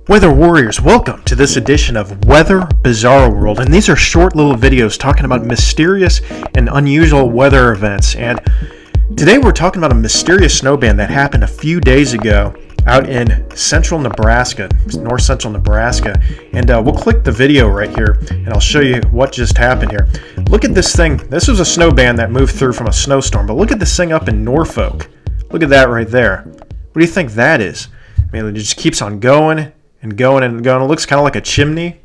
Weather Warriors, welcome to this edition of Weather Bizarro World, and these are short little videos talking about mysterious and unusual weather events. And today we're talking about a mysterious snowband that happened a few days ago out in central Nebraska, north central Nebraska. And we'll click the video right here and I'll show you what just happened here. Look at this thing. This was a snowband that moved through from a snowstorm, but look at this thing up in Norfolk. Look at that right there. What do you think that is? I mean, it just keeps on going and going and going. It looks kind of like a chimney,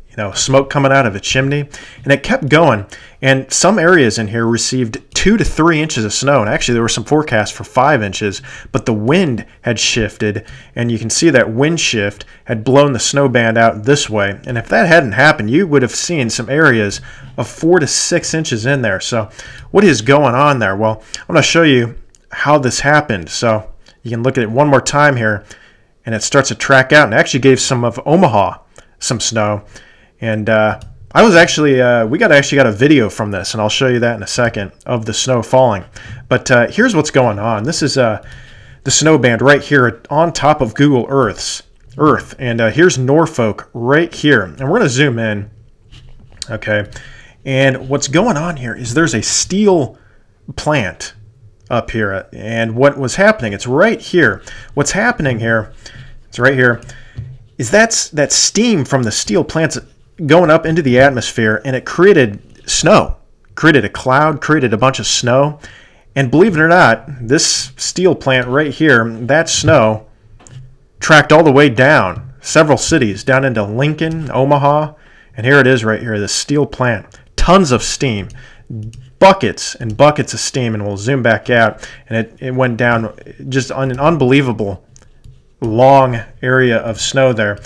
you know, smoke coming out of a chimney. And it kept going. And some areas in here received 2 to 3 inches of snow. And actually, there were some forecasts for 5 inches. But the wind had shifted. And you can see that wind shift had blown the snow band out this way. And if that hadn't happened, you would have seen some areas of 4 to 6 inches in there. So what is going on there? Well, I'm going to show you how this happened. So you can look at it one more time here. And it starts to track out, and actually gave some of Omaha some snow. And I was actually, we actually got a video from this, and I'll show you that in a second, of the snow falling. But here's what's going on. This is the snow band right here on top of Google Earth. And here's Norfolk right here. And we're going to zoom in, okay? And what's going on here is there's a steel plant up here, and what was happening, it's right here. What's happening here, it's right here, is that steam from the steel plants going up into the atmosphere, and it created snow, created a cloud, created a bunch of snow. And believe it or not, this steel plant right here, that snow tracked all the way down several cities, down into Lincoln, Omaha, and here it is right here, the steel plant. Tons of steam, buckets and buckets of steam, and we'll zoom back out, and it went down just on an unbelievable long area of snow there.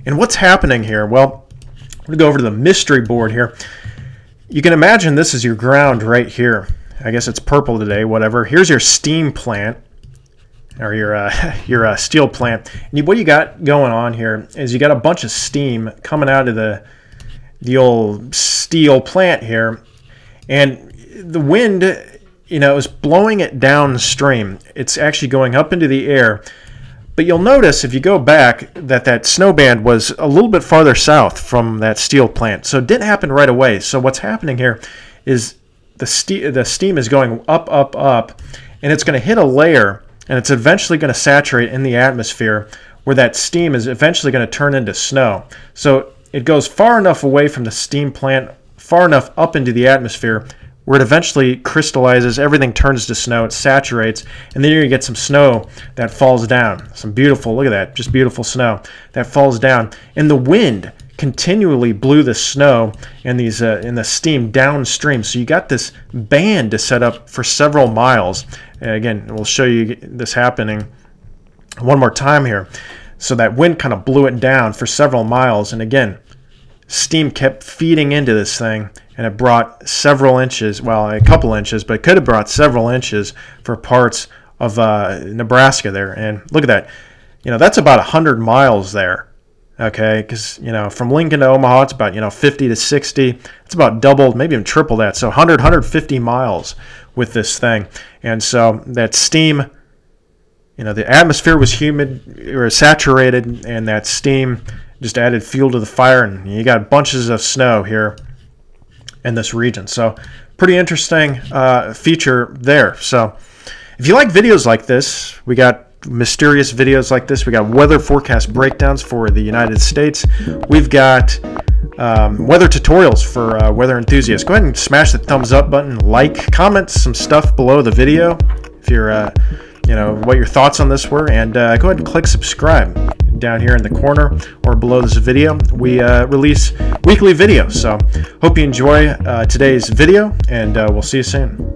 And what's happening here? Well, I'm going to go over to the mystery board here. You can imagine this is your ground right here. I guess it's purple today, whatever. Here's your steam plant, or your steel plant. And what you got going on here is you got a bunch of steam coming out of the old steel plant here, and the wind, you know, is blowing it downstream. It's actually going up into the air. But you'll notice if you go back that snow band was a little bit farther south from that steel plant. So it didn't happen right away. So what's happening here is the steam is going up, up, up, and it's going to hit a layer, and it's eventually going to saturate in the atmosphere, where that steam is eventually going to turn into snow. So it goes far enough away from the steam plant, far enough up into the atmosphere, where it eventually crystallizes, everything turns to snow, it saturates, and then you're going to get some snow that falls down. Some beautiful, look at that, just beautiful snow that falls down. And the wind continually blew the snow and in the steam downstream. So you got this band to set up for several miles. Again, we'll show you this happening one more time here. So that wind kind of blew it down for several miles, and again, steam kept feeding into this thing, and it brought several inches, well, a couple inches, but it could have brought several inches for parts of Nebraska there. And look at that. You know, that's about 100 miles there, okay? Because, you know, from Lincoln to Omaha, it's about, you know, 50 to 60. It's about double, maybe even triple that. So 150 miles with this thing. And so that steam, you know, the atmosphere was humid or saturated, and that steam just added fuel to the fire, and you got bunches of snow here in this region. So pretty interesting feature there. So if you like videos like this, we got mysterious videos like this. We got weather forecast breakdowns for the United States. We've got weather tutorials for weather enthusiasts. Go ahead and smash the thumbs up button, like, comment some stuff below the video if you're you know, what your thoughts on this were, and go ahead and click subscribe down here in the corner or below this video. We release weekly videos, so hope you enjoy today's video, and we'll see you soon.